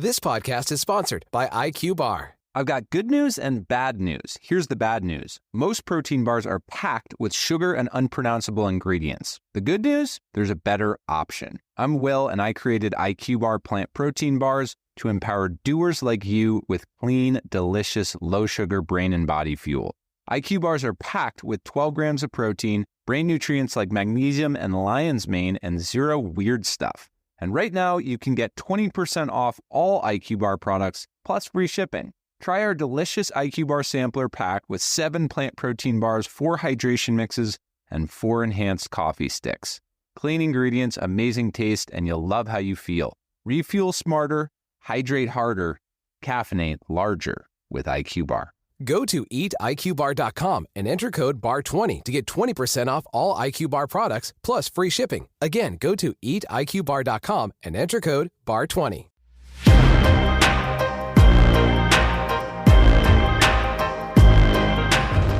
This podcast is sponsored by IQ Bar. I've got good news and bad news. Here's the bad news. Most protein bars are packed with sugar and unpronounceable ingredients. The good news? There's a better option. I'm Will, and I created IQ Bar plant protein bars to empower doers like you with clean, delicious, low-sugar brain and body fuel. IQ Bars are packed with 12 grams of protein, brain nutrients like magnesium and lion's mane, and zero weird stuff. And right now, you can get 20% off all IQ Bar products, plus free shipping. Try our delicious IQ Bar sampler pack with 7 plant protein bars, 4 hydration mixes, and 4 enhanced coffee sticks. Clean ingredients, amazing taste, and you'll love how you feel. Refuel smarter, hydrate harder, caffeinate larger with IQ Bar. Go to eatiqbar.com and enter code BAR20 to get 20% off all IQ Bar products, plus free shipping. Again, go to eatiqbar.com and enter code BAR20.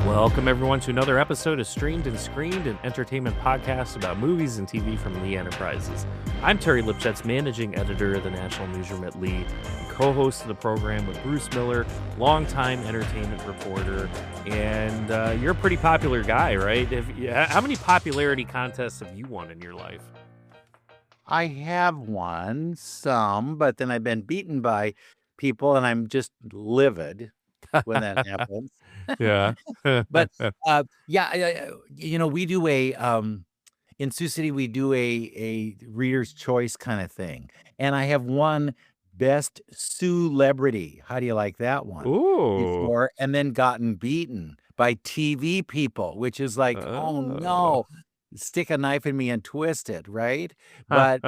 Welcome, everyone, to another episode of Streamed and Screened, an entertainment podcast about movies and TV from Lee Enterprises. I'm Terry Lipshetz, managing editor of the National Newsroom at Lee, and co-host of the program with Bruce Miller, longtime entertainment reporter, and you're a pretty popular guy, right? How many popularity contests have you won in your life? I have won some, but then I've been beaten by people, and I'm just livid when that happens. Yeah. But we do in Sioux City, we do a Reader's Choice kind of thing. And I have won Best Sioux-lebrity. How do you like that one? Ooh. Before, and then gotten beaten by TV people, which is like, oh no, stick a knife in me and twist it, right? But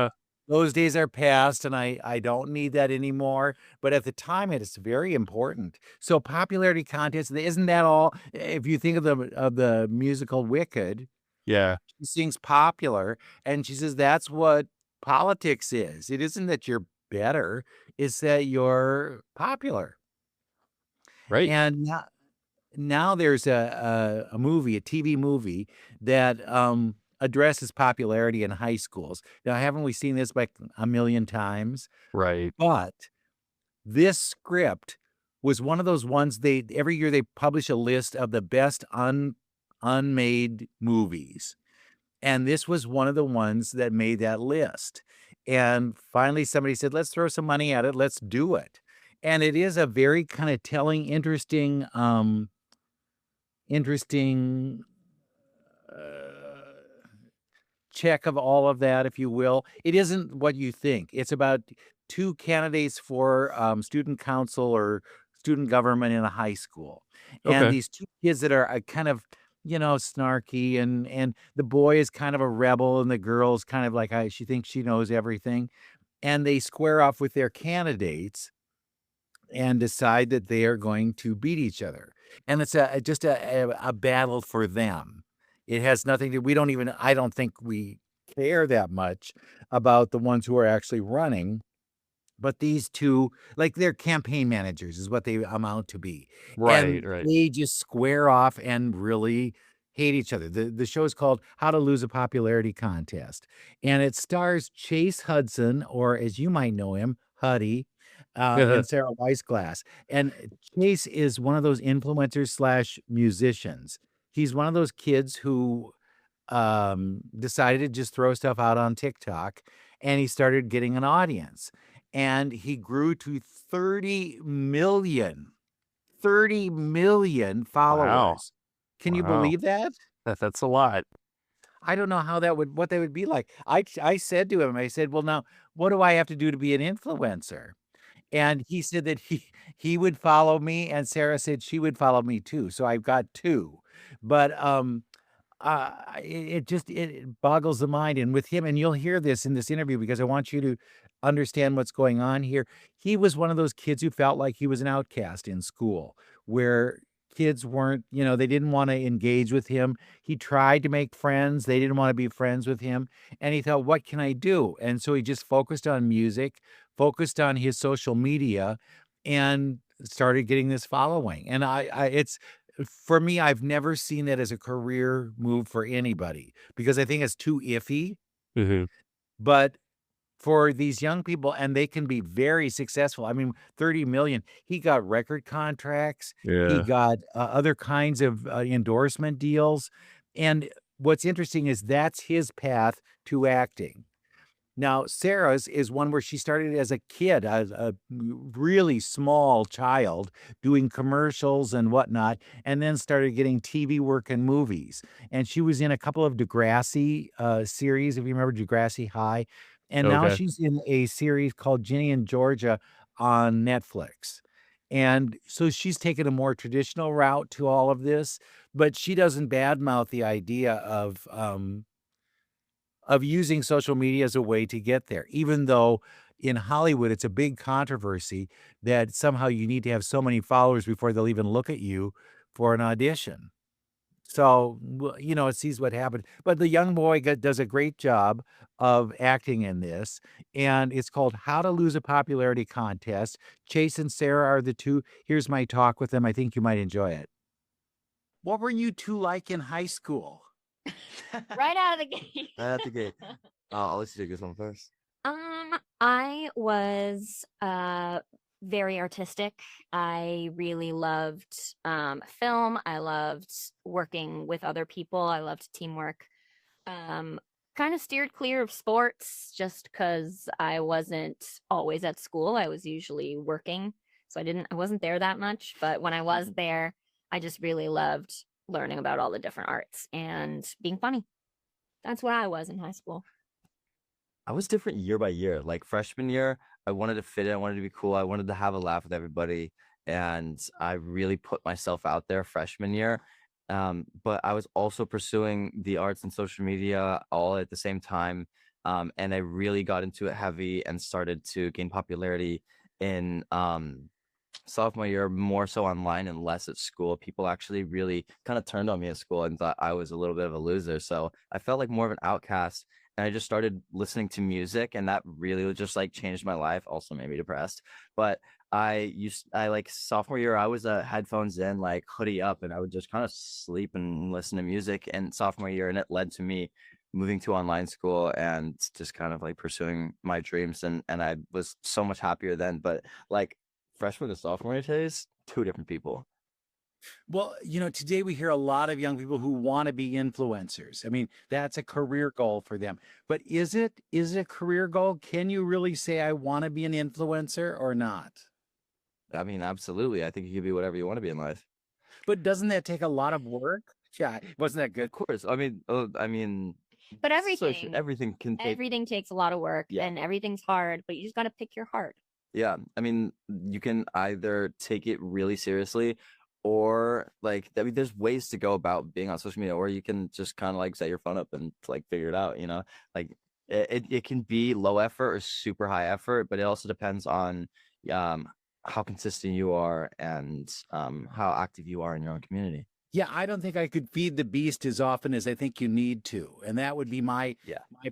those days are past, and I don't need that anymore. But at the time, it's very important. So popularity contests, isn't that all? If you think of the musical Wicked, Yeah. she sings popular, and she says that's what politics is. It isn't that you're better; it's that you're popular. Right. And now there's a movie, a TV movie that addresses popularity in high schools. Now, haven't we seen this like a million times? Right. But this script was one of those ones every year they publish a list of the best unmade movies. And this was one of the ones that made that list. And finally somebody said, let's throw some money at it. Let's do it. And it is a very kind of telling, interesting check of all of that, if you will. It isn't what you think. It's about 2 candidates for student council or student government in a high school. And Okay. these 2 kids that are kind of, snarky, and the boy is kind of a rebel, and the girl's kind of like, she thinks she knows everything. And they square off with their candidates and decide that they are going to beat each other. And it's just a battle for them. It has nothing to, I don't think we care that much about the ones who are actually running, but these 2, like they're campaign managers is what they amount to be. Right. And they just square off and really hate each other. The show is called How to Lose a Popularity Contest. And it stars Chase Hudson, or as you might know him, Huddy, and Sara Waisglass. And Chase is one of those influencers / musicians. He's one of those kids who decided to just throw stuff out on TikTok, and he started getting an audience. And he grew to 30 million followers. Wow. Can you Wow. believe that? That's a lot. I don't know what that would be like. I said to him, I said, well, now, what do I have to do to be an influencer? And he said that he would follow me, and Sarah said she would follow me too. So I've got 2. But it boggles the mind. And with him, and you'll hear this in this interview because I want you to understand what's going on here. He was one of those kids who felt like he was an outcast in school, where kids weren't, they didn't want to engage with him. He tried to make friends. They didn't want to be friends with him. And he thought, what can I do? And so he just focused on music, focused on his social media, and started getting this following. And it's, for me, I've never seen that as a career move for anybody because I think it's too iffy. Mm-hmm. But for these young people, and they can be very successful. I mean, 30 million. He got record contracts. He Yeah. got other kinds of endorsement deals. And what's interesting is that's his path to acting. Now, Sarah's is one where she started as a kid, as a really small child, doing commercials and whatnot, and then started getting TV work and movies. And she was in a couple of Degrassi series, if you remember Degrassi High. And now Okay. she's in a series called Ginny and Georgia on Netflix. And so she's taken a more traditional route to all of this, but she doesn't badmouth the idea of using social media as a way to get there, even though in Hollywood it's a big controversy that somehow you need to have so many followers before they'll even look at you for an audition. So, it sees what happened. But the young boy does a great job of acting in this. And it's called How to Lose a Popularity Contest. Chase and Sarah are the two. Here's my talk with them. I think you might enjoy it. What were you two like in high school? Right out of the gate. Right out the gate. I'll let you take this one first. I was very artistic. I really loved film. I loved working with other people. I loved teamwork. Kind of steered clear of sports just because I wasn't always at school. I was usually working, so I wasn't there that much. But when I was there, I just really loved learning about all the different arts and being funny. That's what I was in high school. I was different year by year. Like freshman year, I wanted to fit in. I wanted to be cool. I wanted to have a laugh with everybody. And I really put myself out there freshman year. But I was also pursuing the arts and social media all at the same time. And I really got into it heavy and started to gain popularity in sophomore year, more so online and less at school. People actually really kind of turned on me at school and thought I was a little bit of a loser. So I felt like more of an outcast. And I just started listening to music, and that really just like changed my life. Also made me depressed. But I like sophomore year, I was headphones in, like hoodie up, and I would just kind of sleep and listen to music. And sophomore year, and it led to me moving to online school and just kind of like pursuing my dreams. And I was so much happier then. But like freshman to sophomore year days, two different people. Well, today we hear a lot of young people who want to be influencers. I mean, that's a career goal for them. But is it a career goal? Can you really say I want to be an influencer or not? I mean, absolutely. I think you can be whatever you want to be in life. But doesn't that take a lot of work? Yeah, wasn't that good? Of course. I mean, But everything can take. everything takes a lot of work, Yeah. and everything's hard, but you just got to pick your heart. Yeah, I mean, you can either take it really seriously, or like, I mean, there's ways to go about being on social media, or you can just kind of like set your phone up and like figure it out. Like it can be low effort or super high effort, but it also depends on how consistent you are and how active you are in your own community. Yeah, I don't think I could feed the beast as often as I think you need to. And that would be my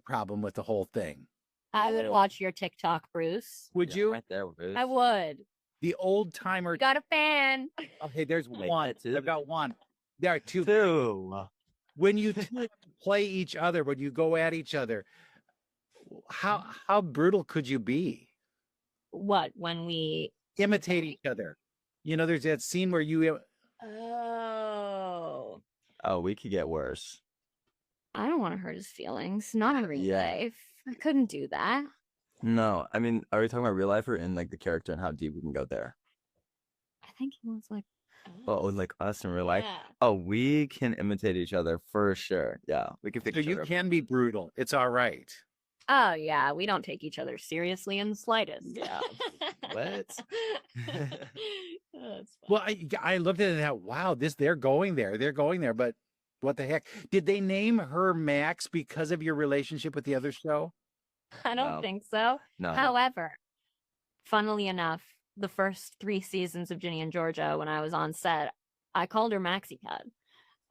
problem with the whole thing. I would watch your TikTok, Bruce. Would you? Right there, Bruce. I would. The old timer. Got a fan. Okay, there's Wait, one. two? I've got one. There are two. Two. When you two play each other, when you go at each other, how brutal could you be? What, when we Imitate each other. There's that scene where you. Oh, We could get worse. I don't want to hurt his feelings. Not in real Yeah. life. I couldn't do that. No, I mean, are we talking about real life or in like the character and how deep we can go there? I think he was like, Oh, like us in real life? yeah. Oh, we can imitate each other for sure. Yeah, we can pick So each you other up. can be brutal. It's all right. Oh, yeah. We don't take each other seriously in the slightest. Yeah. What? Oh, that's fun. Well, I looked at it and thought, wow, they're going there. They're going there. But what the heck? Did they name her Max because of your relationship with the other show? I don't No. think so. No. However, funnily enough, the first 3 seasons of Ginny and Georgia, when I was on set, I called her Maxi Pad.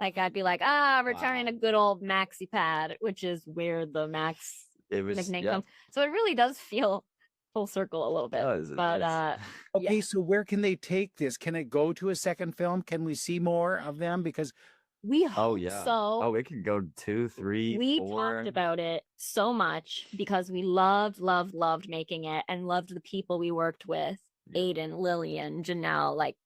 Like, I'd be like, returning Wow. a good old Maxi Pad, which is where the Max It was nickname yeah. comes. So it really does feel full circle a little bit. It But does. Okay, so where can they take this? Can it go to a second film? Can we see more of them? Because We Oh hope yeah. so. Oh, it could go 2, 3, We 4. talked about it so much because we loved making it and loved the people we worked with. Yeah. Aiden, Lillian, Janelle, like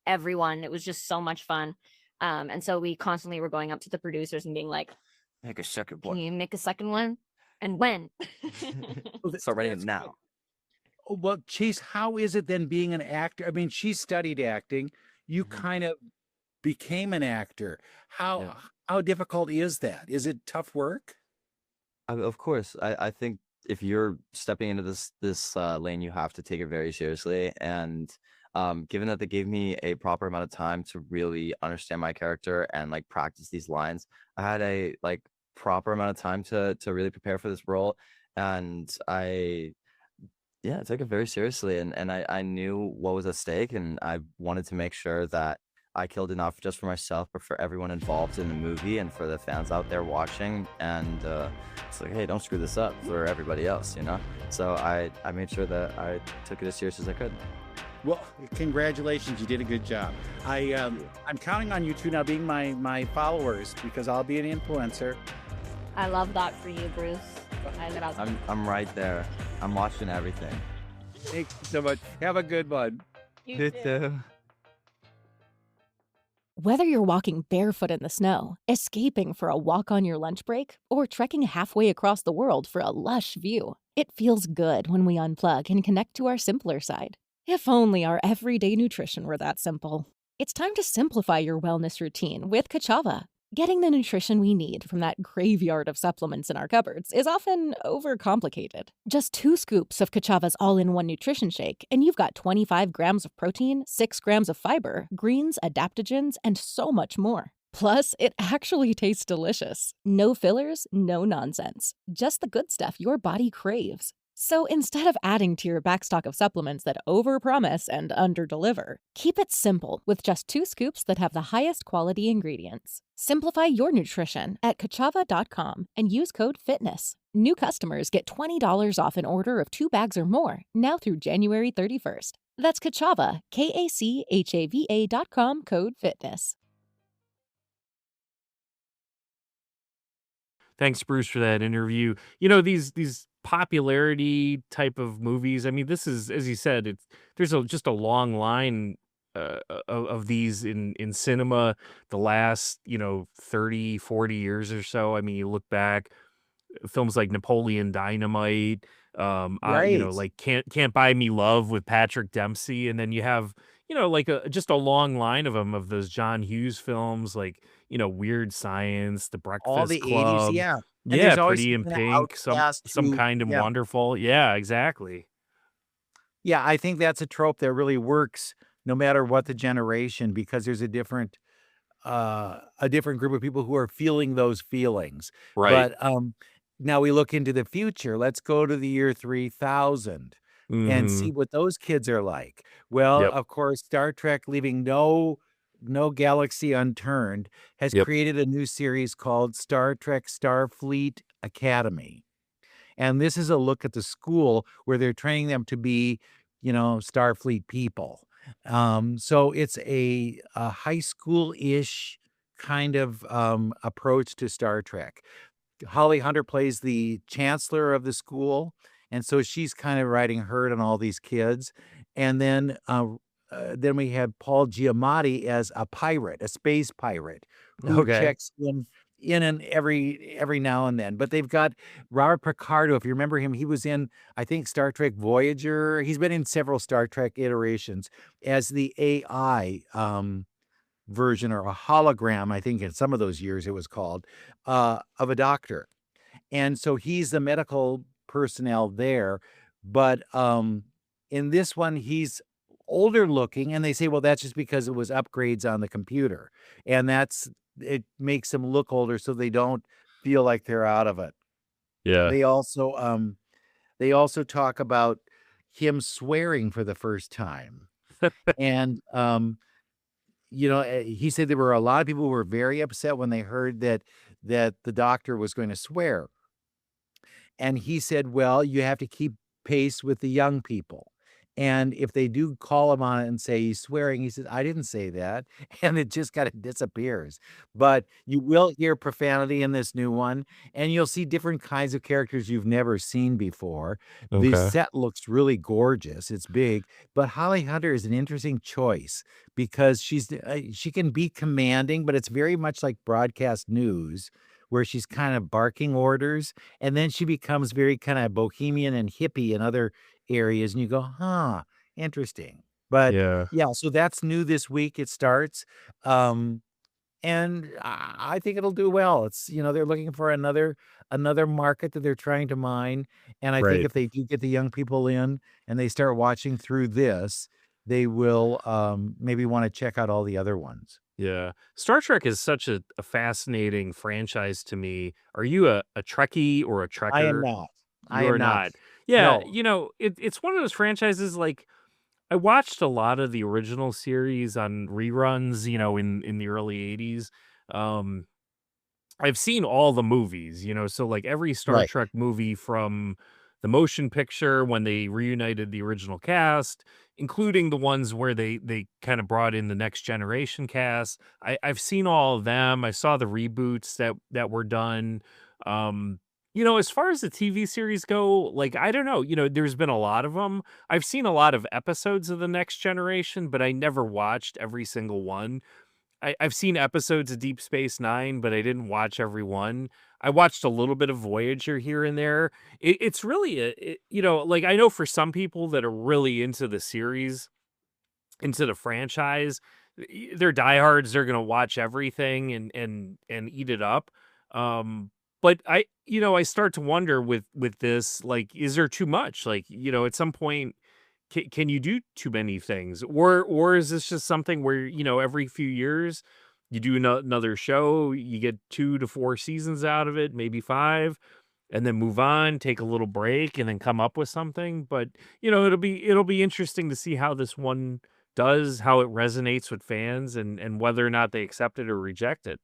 everyone. It was just so much fun. And so we constantly were going up to the producers and being like, Make a second can one. you make a second one? And when? Start writing it That's now. Oh, well, Chase, how is it then being an actor? I mean, she studied acting. You Mhm. kind of became an actor. Yeah. How difficult is that? Is it tough work? Of course, I think if you're stepping into this lane, you have to take it very seriously. And given that they gave me a proper amount of time to really understand my character and like practice these lines, I had a like proper amount of time to really prepare for this role, and I took it very seriously, and I knew what was at stake, and I wanted to make sure that I killed enough just for myself, but for everyone involved in the movie and for the fans out there watching. And it's like, hey, don't screw this up for everybody else, you know? So I made sure that I took it as serious as I could. Well, congratulations. You did a good job. I'm counting on you two now being my followers because I'll be an influencer. I love that for you, Bruce. I love I'm right there. I'm watching everything. Thank you so much. Have a good one. you too. Whether you're walking barefoot in the snow, escaping for a walk on your lunch break, or trekking halfway across the world for a lush view, it feels good when we unplug and connect to our simpler side. If only our everyday nutrition were that simple. It's time to simplify your wellness routine with Kachava. Getting the nutrition we need from that graveyard of supplements in our cupboards is often overcomplicated. Just 2 scoops of Kachava's all-in-one nutrition shake, and you've got 25 grams of protein, 6 grams of fiber, greens, adaptogens, and so much more. Plus, it actually tastes delicious. No fillers, no nonsense. Just the good stuff your body craves. So instead of adding to your backstock of supplements that overpromise and underdeliver, keep it simple with just 2 scoops that have the highest quality ingredients. Simplify your nutrition at Kachava.com and use code FITNESS. New customers get $20 off an order of 2 bags or more, now through January 31st. That's Kachava, Kachava.com, code FITNESS. Thanks, Bruce, for that interview. You know, these popularity type of movies. I mean, this is, as you said, there's just a long line of these in cinema the last 30, 40 years or so. I mean, you look back, films like Napoleon Dynamite, Right. like Can't Buy Me Love with Patrick Dempsey, and then you have like just a long line of them, of those John Hughes films, like Weird Science, The All Breakfast the 80s, Club, yeah. And yeah, there's always Pretty in an Pink, outcast some who, Kind of yeah. Wonderful, yeah, exactly. Yeah, I think that's a trope that really works no matter what the generation, because there's a different group of people who are feeling those feelings. Right. But now we look into the future. Let's go to the year 3000 and see Hmm. what those kids are like. Well, Yep. of course, Star Trek, leaving no galaxy unturned, has Yep. created a new series called Star Trek Starfleet Academy. And this is a look at the school where they're training them to be, Starfleet people. So it's a high school-ish kind of approach to Star Trek. Holly Hunter plays the chancellor of the school, and so she's kind of riding herd on all these kids. And then we have Paul Giamatti as a pirate, a space pirate, who Okay. checks in and every now and then. But they've got Robert Picardo, if you remember him, he was in, I think, Star Trek Voyager. He's been in several Star Trek iterations as the AI version, or a hologram, I think in some of those years it was called, of a doctor. And so he's the medical personnel there. But in this one, he's older looking, and they say, well, that's just because it was upgrades on the computer. And it makes them look older so they don't feel like they're out of it. Yeah. They also talk about him swearing for the first time. And he said there were a lot of people who were very upset when they heard that the doctor was going to swear. And he said, well, you have to keep pace with the young people. And if they do call him on it and say he's swearing, he says, I didn't say that. And it just kind of disappears. But you will hear profanity in this new one, and you'll see different kinds of characters you've never seen before. The Okay. set looks really gorgeous. It's big, but Holly Hunter is an interesting choice because she can be commanding, but it's very much like broadcast news where she's kind of barking orders, and then she becomes very kind of bohemian and hippie in other areas, and you go, huh, interesting. But Yeah. yeah, so that's new this week. It starts. And I think it'll do well. It's, they're looking for another market that they're trying to mine. And I think Right. if they do get the young people in and they start watching through this, they will maybe want to check out all the other ones. Yeah. Star Trek is such a fascinating franchise to me. Are you a Trekkie or a I am Trekker? not. I You am are not. not. Yeah, No. it's one of those franchises, like, I watched a lot of the original series on reruns, in the early 80s. Um, I've seen all the movies, so, like, every Star Right. Trek movie from the motion picture when they reunited the original cast, including the ones where they kinda brought in the Next Generation cast. I've seen all of them. I saw the reboots that were done. Um, as far as the TV series go, like, I don't know, there's been a lot of them. I've seen a lot of episodes of the Next Generation, but I never watched every single one. I've seen episodes of Deep Space Nine, but I didn't watch every one. I watched a little bit of Voyager here and there. It's really like, I know for some people that are really into the series, into the franchise, they're diehards. They're gonna watch everything and eat it up. But I start to wonder with this, like, is there too much? Like, at some point, can you do too many things, or is this just something where, every few years you do another show, you get 2 to 4 seasons out of it, maybe 5, and then move on, take a little break, and then come up with something? But it'll be interesting to see how this one does, how it resonates with fans, and whether or not they accept it or reject it.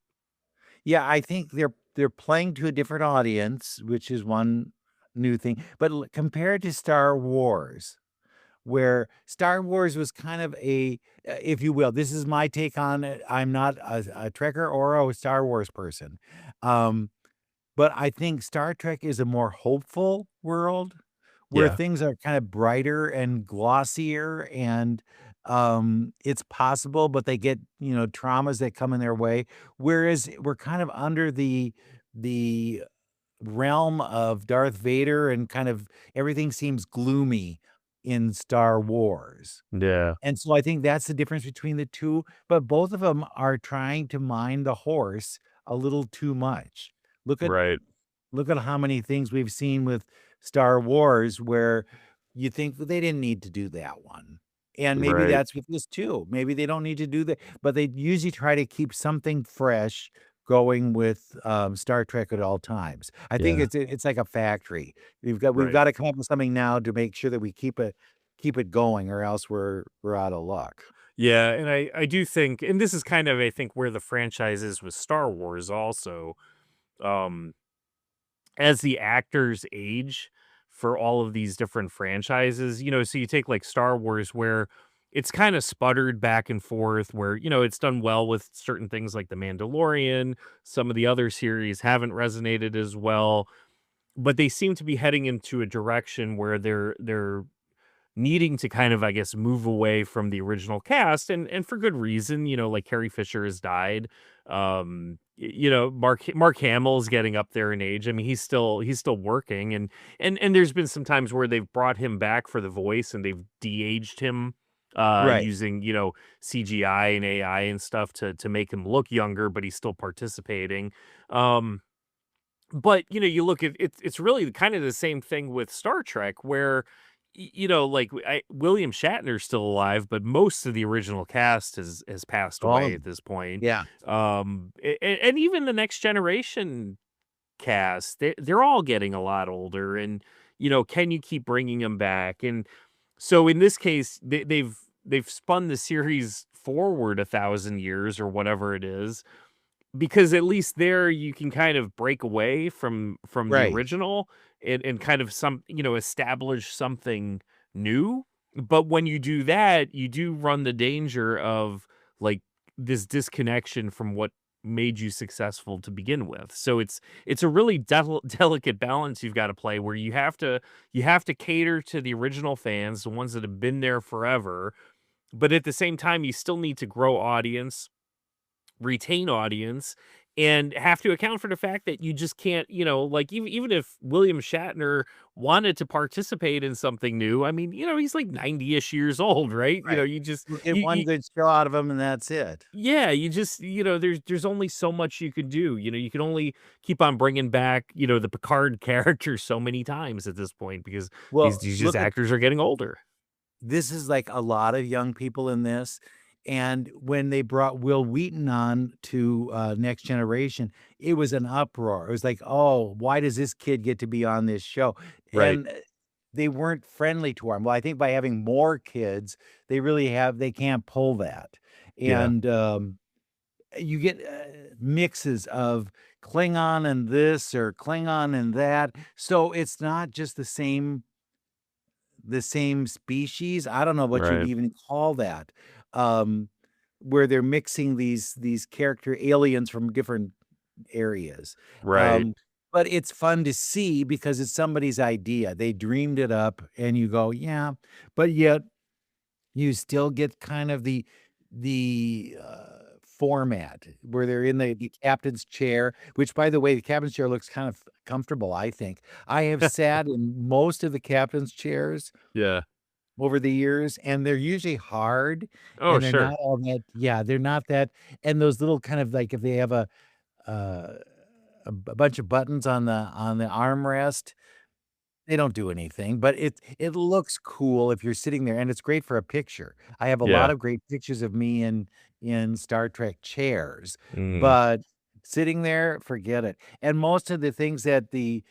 Yeah, I think they're playing to a different audience, which is one new thing. But compared to Star Wars, where Star Wars was kind of if you will, this is my take on it. I'm not a Trekker or a Star Wars person. Um, but I think Star Trek is a more hopeful world where Yeah. things are kind of brighter and glossier and it's possible, but they get, traumas that come in their way. Whereas we're kind of under the realm of Darth Vader and kind of everything seems gloomy in Star Wars. Yeah. And so I think that's the difference between the two, but both of them are trying to mind the horse a little too much. Look at Right. look at how many things we've seen with Star Wars where you think that they didn't need to do that one. And maybe Right. that's with this too. Maybe they don't need to do that, but they usually try to keep something fresh going with Star Trek at all times. I think Yeah. it's like a factory. We've Right. got to come up with something now to make sure that we keep it going, or else we're out of luck. Yeah, and I do think, and this is kind of, I think, where the franchise is with Star Wars also. Um, as the actors age for all of these different franchises, so you take like Star Wars, where it's kind of sputtered back and forth, where, it's done well with certain things like The Mandalorian. Some of the other series haven't resonated as well, but they seem to be heading into a direction where they're needing to kind of, I guess, move away from the original cast, and for good reason. Like, Carrie Fisher has died. Mark Hamill's getting up there in age. I mean, he's still working, and there's been some times where they've brought him back for the voice and they've de-aged him Right. using, CGI and AI and stuff to make him look younger, but he's still participating. Um but, you look at it's really kind of the same thing with Star Trek, where, like, William Shatner's still alive, but most of the original cast has passed All away of at them. this point. Yeah. And even the Next Generation cast, they're all getting a lot older, and, can you keep bringing them back? And so in this case, they've spun the series forward 1,000 years or whatever it is, because at least there you can kind of break away from the Right. original, and kind of establish something new. But when you do that, you do run the danger of like this disconnection from what made you successful to begin with. So it's a really delicate balance you've got to play where you have to cater to the original fans, the ones that have been there forever, but at the same time you still need to grow audience, retain audience, and have to account for the fact that you just can't, like even if William Shatner wanted to participate in something new, I mean, he's like 90-ish years old, right? Right. You just You get one good show out of them, and that's it. yeah, you just, there's only so much you can do. You can only keep on bringing back, the Picard character so many times at this point because Well, these look at actors are getting older. this is like a lot of young people in this. And when they brought Will Wheaton on to Next Generation, it was an uproar. It was like, oh, why does this kid get to be on this show? Right. And they weren't friendly to him. Well, I think by having more kids, they can't pull that. Yeah. And you get mixes of Klingon and this or Klingon and that. So it's not just the same species. I don't know what you'd Right. even call that. Where they're mixing these character aliens from different areas. Right. But it's fun to see because it's somebody's idea. They dreamed it up and you go, yeah, but yet you still get kind of the format where they're in the captain's chair, which by the way, the captain's chair looks kind of comfortable, I think. I have sat in most of the captain's chairs Yeah. over the years, and they're usually hard, Oh, and they're sure. not all that they're not that and those little kind of like if they have uh, a bunch of buttons on the armrest, they don't do anything, but it looks cool if you're sitting there, and it's great for a picture. I have a lot Yeah. of great pictures of me in Star Trek chairs, Mm. but sitting there, forget it. And most of the things that the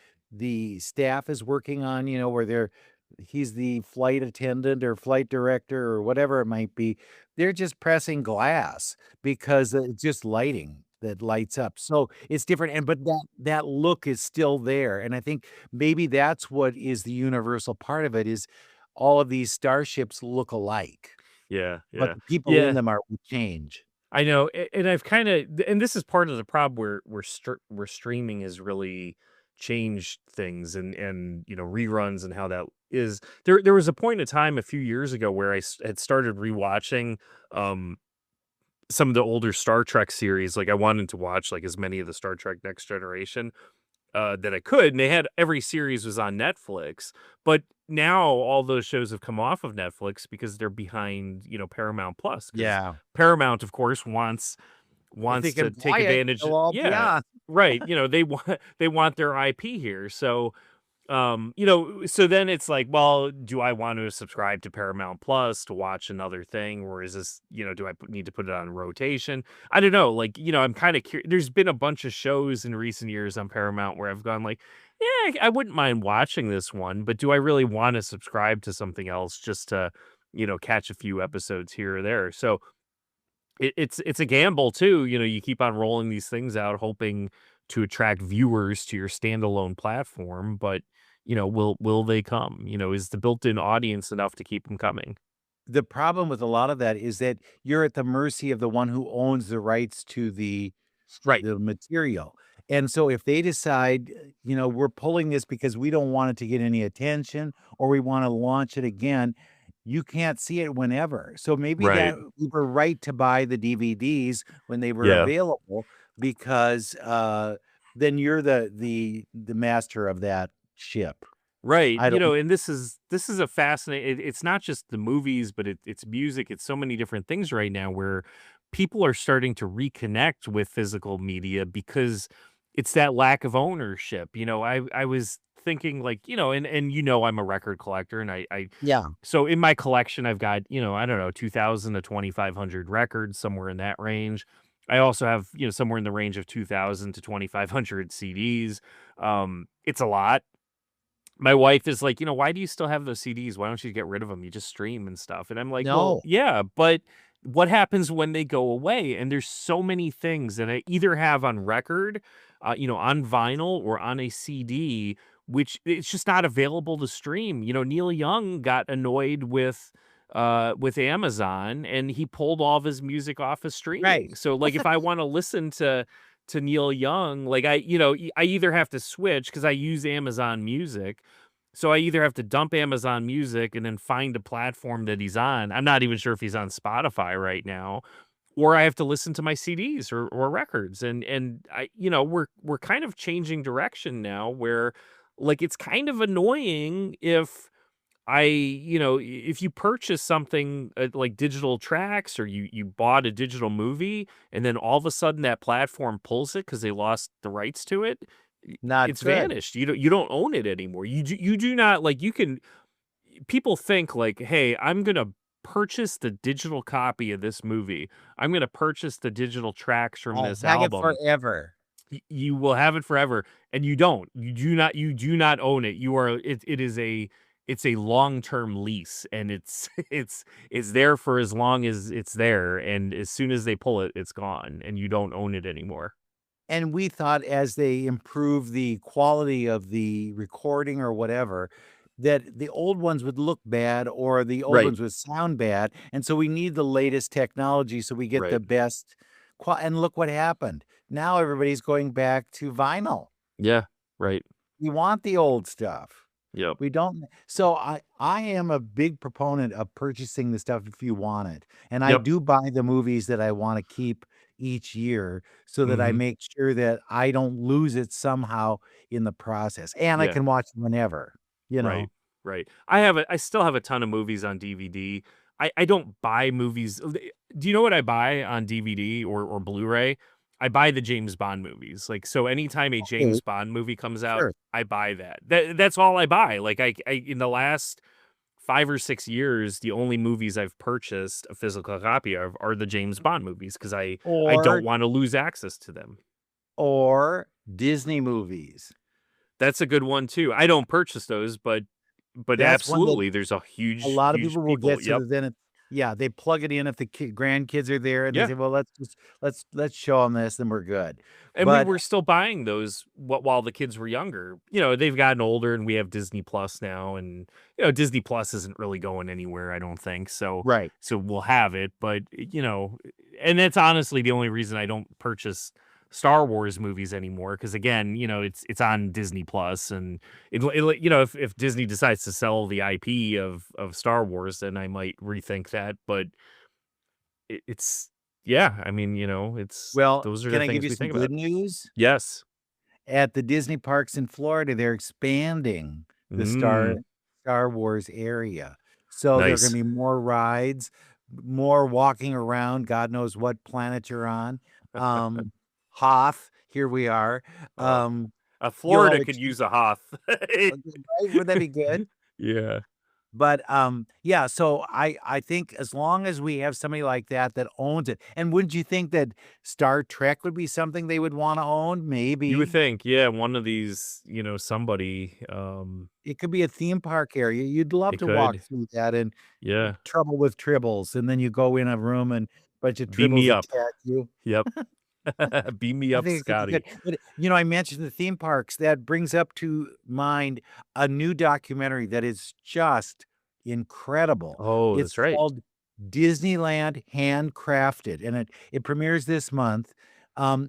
staff is working on, where he's the flight attendant or flight director or whatever it might be, they're just pressing glass because it's just lighting that lights up. So it's different, but that look is still there. And I think maybe that's what is the universal part of it is all of these starships look alike, Yeah. but Yeah. the people Yeah. in them are change. I know, and I've kind of, and this is part of the problem where streaming has really changed things, and reruns and how that is. There was a point in time a few years ago where I had started rewatching some of the older Star Trek series. Like I wanted to watch like as many of the Star Trek Next Generation that I could, and they had every series was on Netflix, but now all those shows have come off of Netflix because they're behind, Paramount Plus. 'Cause Paramount, of course, wants If they to can take buy it, advantage. they'll all be Yeah, on. right. They want their IP here, so so then it's like, well, do I want to subscribe to Paramount Plus to watch another thing, or is this, do I need to put it on rotation? I don't know. Like, I'm kind of curious. There's been a bunch of shows in recent years on Paramount where I've gone like, yeah, I wouldn't mind watching this one, but do I really want to subscribe to something else just to, catch a few episodes here or there? So it's a gamble too. You keep on rolling these things out, hoping to attract viewers to your standalone platform, but will they come? Is the built-in audience enough to keep them coming? The problem with a lot of that is that you're at the mercy of the one who owns the rights to the Right. material. And so if they decide, we're pulling this because we don't want it to get any attention or we want to launch it again, you can't see it whenever. So maybe Right. that we were right to buy the DVDs when they were Yeah. available because then you're the master of that ship. Right. I don't And this is a fascinating, it's not just the movies, but it's music. It's so many different things right now where people are starting to reconnect with physical media because it's that lack of ownership. I was thinking like, and I'm a record collector, and I Yeah. so in my collection I've got, I don't know, 2,000 to 2,500 records, somewhere in that range. I also have, somewhere in the range of 2,000 to 2,500 CDs. It's a lot. My wife is like, why do you still have those CDs? Why don't you get rid of them? You just stream and stuff. And I'm like, well, No. yeah, but what happens when they go away? And there's so many things that I either have on record, on vinyl or on a CD which it's just not available to stream. Neil Young got annoyed with Amazon, and he pulled all of his music off of streaming. Right. So like if I want to listen to Neil Young, like I either have to switch because I use Amazon Music. So I either have to dump Amazon Music and then find a platform that he's on. I'm not even sure if he's on Spotify right now, or I have to listen to my CDs or records. And I, we're kind of changing direction now where like it's kind of annoying if if you purchase something like digital tracks, or you bought a digital movie and then all of a sudden that platform pulls it because they lost the rights to it, Not it's good. vanished. You don't own it anymore. You do not, like, people think like, hey, I'm going to purchase the digital copy of this movie. I'm going to purchase the digital tracks from I'll this have it album. forever. You will have it forever, and you don't. You do not own it. It's a long-term lease, and it's there for as long as it's there, and as soon as they pull it, it's gone, and you don't own it anymore. And we thought as they improve the quality of the recording or whatever, that the old ones would look bad or the old Right. ones would sound bad. And so we need the latest technology so we get Right. the best and look what happened. Now everybody's going back to vinyl. Yeah, right. We want the old stuff. Yep. We don't. So I am a big proponent of purchasing the stuff if you want it. And I Yep. do buy the movies that I want to keep each year so that I Mhm. make sure that I don't lose it somehow in the process. And I Yeah. can watch it whenever, Right. Right. I still have a ton of movies on DVD. I don't buy movies. Do you know what I buy on DVD or Blu-ray? I buy the James Bond movies. Like, so anytime a James Bond movie comes out, Sure. I buy that. That's all I buy. Like I in the last 5 or 6 years, the only movies I've purchased a physical copy of are the James Bond movies because I Or don't want to lose access to them. or Disney movies. That's a good one too. I don't purchase those, but That's one that absolutely, there's a huge a lot of huge people will get so Yep. that then they plug it in if the grandkids are there and they Yeah. say, well, let's show them this and we're good. And But we were still buying those while the kids were younger. They've gotten older, and we have Disney Plus now, and Disney Plus isn't really going anywhere, I don't think. So right. so we'll have it, but and that's honestly the only reason I don't purchase Star Wars movies anymore, because again, it's on Disney Plus, and if Disney decides to sell the IP of Star Wars, then I might rethink that. But it's yeah, I mean, it's Well, those are can the I give things you we some think good about. news? Yes. At the Disney parks in Florida, they're expanding the Mm, Star Wars area. So there are going nice. to be more rides, more walking around. God knows what planet you're on. Hoth, here we are. Oh, You'll have Florida a could chance, use a Hoth. right? Would that be good? Yeah. But yeah, so I think as long as we have somebody like that owns it, and wouldn't you think that Star Trek would be something they would want to own? You would Maybe. think, yeah, one of these, somebody, It could be a theme park area. You'd love it to walk could. through that and Yeah. trouble with tribbles, and then you go in a room and a bunch of Beam tribbles me up. attack you. Yep. Beam me I up, think it could be good. Scotty. But I mentioned the theme parks. That brings up to mind a new documentary that is just incredible. Oh, It's that's right. called Disneyland Handcrafted, and it premieres this month.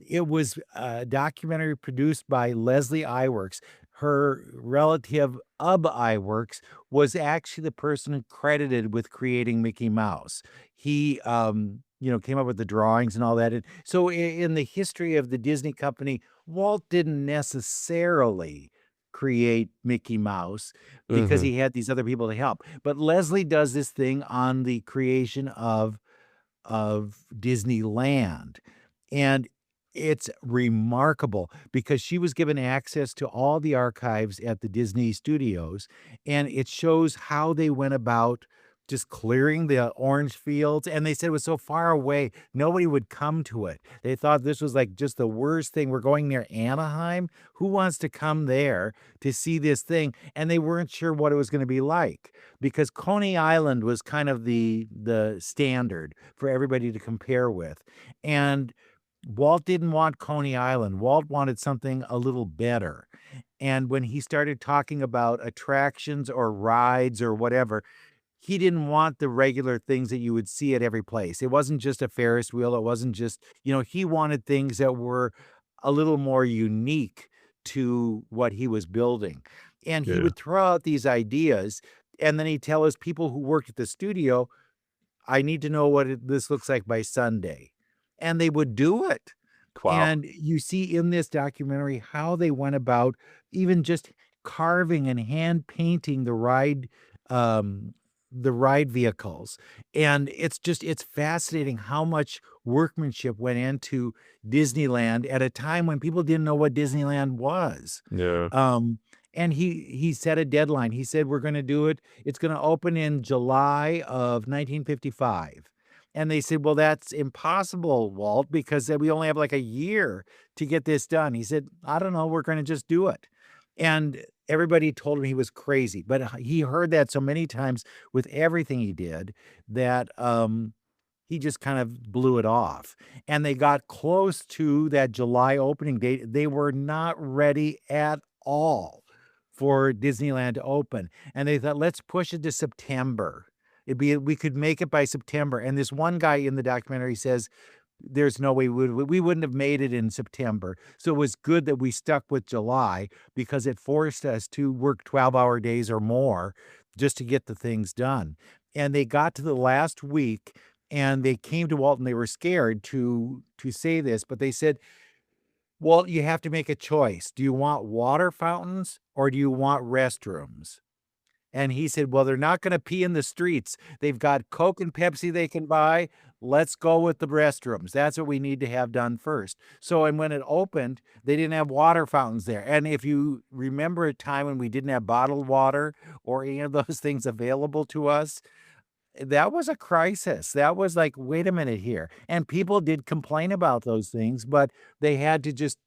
It was a documentary produced by Leslie Iwerks. Her relative Ub Iwerks was actually the person credited with creating Mickey Mouse. He came up with the drawings and all that. And so in the history of the Disney company, Walt didn't necessarily create Mickey Mouse because Mhm. he had these other people to help. But Leslie does this thing on the creation of Disneyland. And it's remarkable because she was given access to all the archives at the Disney studios, and it shows how they went about just clearing the orange fields. And they said it was so far away, nobody would come to it. They thought this was like just the worst thing. We're going near Anaheim. Who wants to come there to see this thing? And they weren't sure what it was going to be like because Coney Island was kind of the standard for everybody to compare with. And Walt didn't want Coney Island. Walt wanted something a little better. And when he started talking about attractions or rides or whatever, he didn't want the regular things that you would see at every place. It wasn't just a Ferris wheel. It wasn't just, he wanted things that were a little more unique to what he was building. And he Yeah. would throw out these ideas, and then he'd tell his people who worked at the studio, I need to know what this looks like by Sunday. And they would do it. Wow. And you see in this documentary how they went about even just carving and hand painting the ride vehicles. And it's fascinating how much workmanship went into Disneyland at a time when people didn't know what Disneyland was. Yeah. And he set a deadline. He said, we're going to do it. It's going to open in July of 1955. And they said, well, that's impossible, Walt, because we only have like a year to get this done. He said, I don't know. We're going to just do it. And everybody told him he was crazy. But he heard that so many times with everything he did that he just kind of blew it off. And they got close to that July opening date. They were not ready at all for Disneyland to open. And they thought, let's push it to September. We could make it by September. And this one guy in the documentary says, there's no way we wouldn't have made it in September. So it was good that we stuck with July because it forced us to work 12-hour days or more just to get the things done. And they got to the last week and they came to Walt and they were scared to say this, but they said, Walt, you have to make a choice. Do you want water fountains or do you want restrooms? And he said, well, they're not going to pee in the streets. They've got Coke and Pepsi they can buy. Let's go with the restrooms. That's what we need to have done first. So, and when it opened, they didn't have water fountains there. And if you remember a time when we didn't have bottled water or any of those things available to us, that was a crisis. That was like, wait a minute here. And people did complain about those things, but they had to just,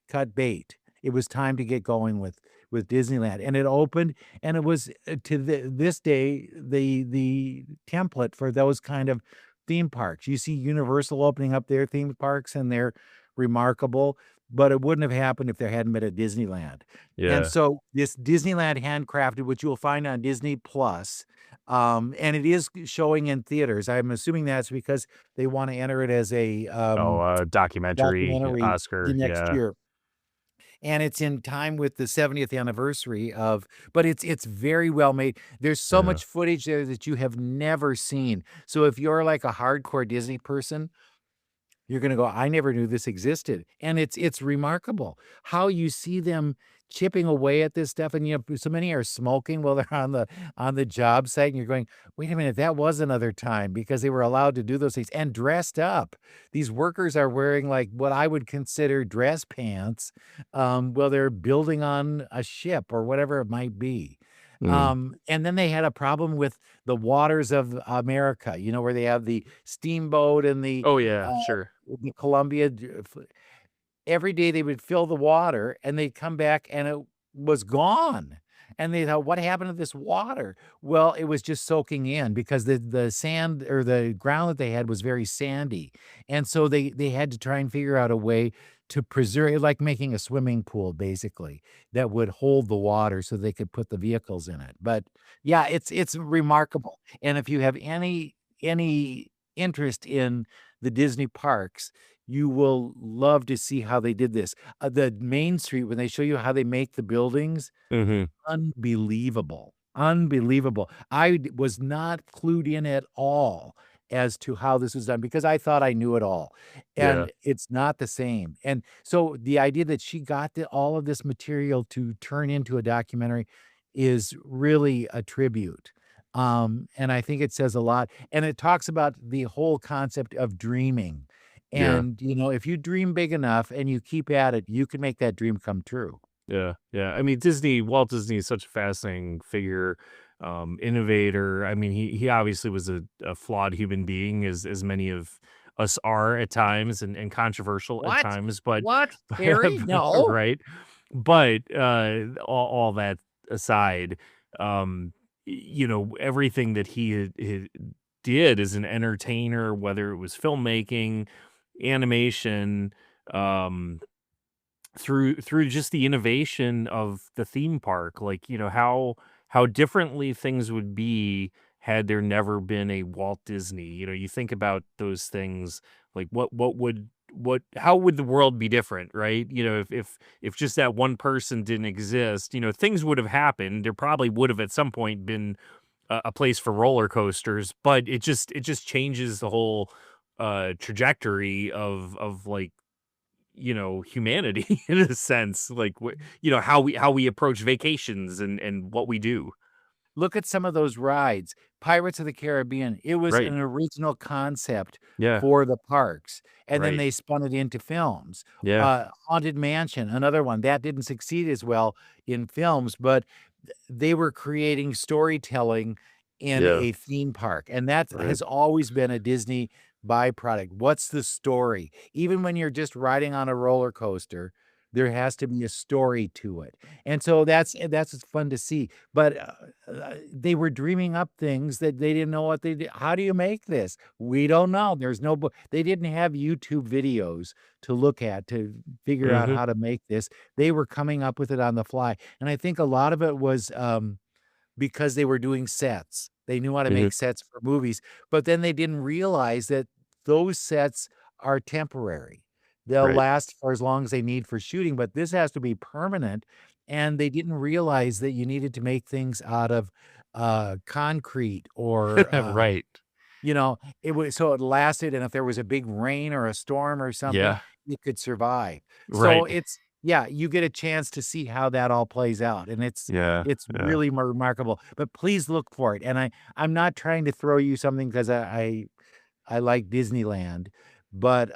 cut bait. It was time to get going with Disneyland, and it opened, and it was to this day the template for those kind of theme parks. You see Universal opening up their theme parks, and they're remarkable, but it wouldn't have happened if there hadn't been a Disneyland. Yeah. And so this Disneyland Handcrafted, which you will find on Disney Plus, and it is showing in theaters. I'm assuming that's because they want to enter it as a Documentary Oscar. the next Yeah. year. And it's in time with the 70th anniversary but it's very well made. There's so Yeah. much footage there that you have never seen. So if you're like a hardcore Disney person, you're going to go, I never knew this existed. And it's remarkable how you see them chipping away at this stuff. And, so many are smoking while they're on the job site. And you're going, wait a minute, that was another time because they were allowed to do those things and dressed up. These workers are wearing like what I would consider dress pants while they're building on a ship or whatever it might be. And then they had a problem with the waters of America, where they have the steamboat and the Oh yeah, sure. the Columbia. Every day they would fill the water and they'd come back and it was gone. And they thought, what happened to this water? Well, it was just soaking in because the sand or the ground that they had was very sandy. And so they had to try and figure out a way to preserve it, like making a swimming pool, basically, that would hold the water so they could put the vehicles in it. But yeah, it's remarkable. And if you have any interest in the Disney parks, you will love to see how they did this. The Main Street, when they show you how they make the buildings, unbelievable. Unbelievable. I was not clued in at all as to how this was done because I thought I knew it all. Yeah. And it's not the same. And so the idea that she got all of this material to turn into a documentary is really a tribute. And I think it says a lot. And it talks about the whole concept of dreaming. Yeah. And, if you dream big enough and you keep at it, you can make that dream come true. Yeah. Yeah. I mean, Walt Disney is such a fascinating figure, innovator. I mean, he obviously was a flawed human being, as many of us are at times, and controversial at times. But What? Harry? No. right. But all that aside, everything that he did as an entertainer, whether it was filmmaking, animation, through just the innovation of the theme park, like, how differently things would be had there never been a Walt Disney. You think about those things, like what how would the world be different, right? If just that one person didn't exist, things would have happened. There probably would have at some point been a place for roller coasters, but it just changes the whole trajectory of like, humanity in a sense, like how we approach vacations and what we do. Look at some of those rides. Pirates of the Caribbean, it was Right. an original concept Yeah. for the parks, and then Right. they spun it into films. Yeah. Haunted Mansion, another one, that didn't succeed as well in films, but they were creating storytelling in Yeah. a theme park, and that Right. has always been a Disney byproduct. What's the story? Even when you're just riding on a roller coaster, there has to be a story to it, and so that's what's fun to see, but, they were dreaming up things that they didn't know what they did. How do you make this? We don't know. There's no book. They didn't have YouTube videos to look at to figure out Mhm. how to make this. They were coming up with it on the fly, and I think a lot of it was, because they were doing sets. They knew how to Mhm. make sets for movies, but then they didn't realize that those sets are temporary. They'll Right. last for as long as they need for shooting, but this has to be permanent, and they didn't realize that you needed to make things out of, concrete or, Right. it was so it lasted, and if there was a big rain or a storm or something, Yeah. it could survive. So Right. it's yeah, you get a chance to see how that all plays out, and Yeah. it's Yeah. really remarkable, but please look for it, and I'm not trying to throw you something 'cause I like Disneyland, but,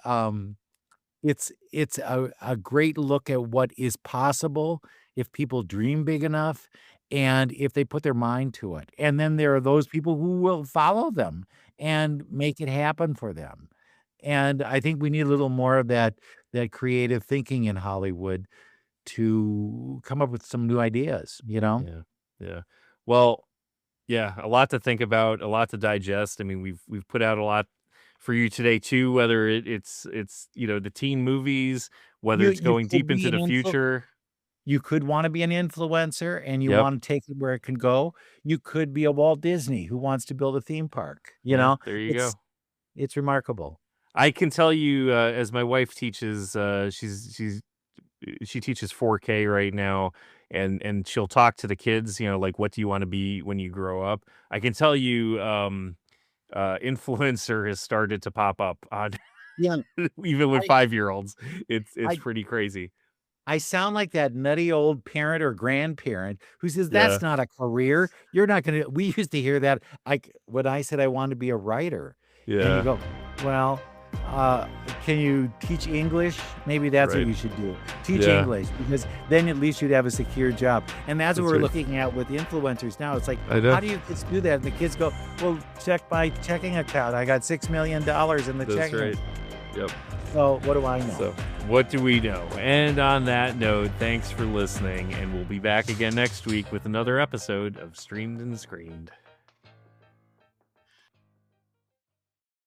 it's a great look at what is possible if people dream big enough and if they put their mind to it, and then there are those people who will follow them and make it happen for them, and I think we need a little more of that creative thinking in Hollywood to come up with some new ideas, you know? Yeah. Yeah. Well, yeah, a lot to think about, a lot to digest. I mean, we've put out a lot for you today too, whether it's the teen movies, whether it's You going could deep into be an the influ future. You could wanna be an influencer and you Yep. wanna take it where it can go. You could be a Walt Disney who wants to build a theme park, you Yeah, know? there you It's go. it's remarkable. I can tell you, as my wife teaches, she teaches 4K right now, and she'll talk to the kids, like, what do you want to be when you grow up? I can tell you, influencer has started to pop up on Yeah, even with I 5-year-olds. It's I pretty crazy. I sound like that nutty old parent or grandparent who says, Yeah, "That's not a career. You're not gonna" we used to hear that, when I said I wanted to be a writer, and you yeah, go, "Well, uh, can you teach English? Maybe that's what right. you should do. Teach Yeah, English, because then at least you'd have a secure job." And that's what that's we're right. looking at with influencers now. It's like, I know. how do you kids do that? And the kids go, "Well, check my checking account. I got $6 million in the That's checking right. account." Yep. So what do I know? So, what do we know? And on that note, thanks for listening, and we'll be back again next week with another episode of Streamed and Screened.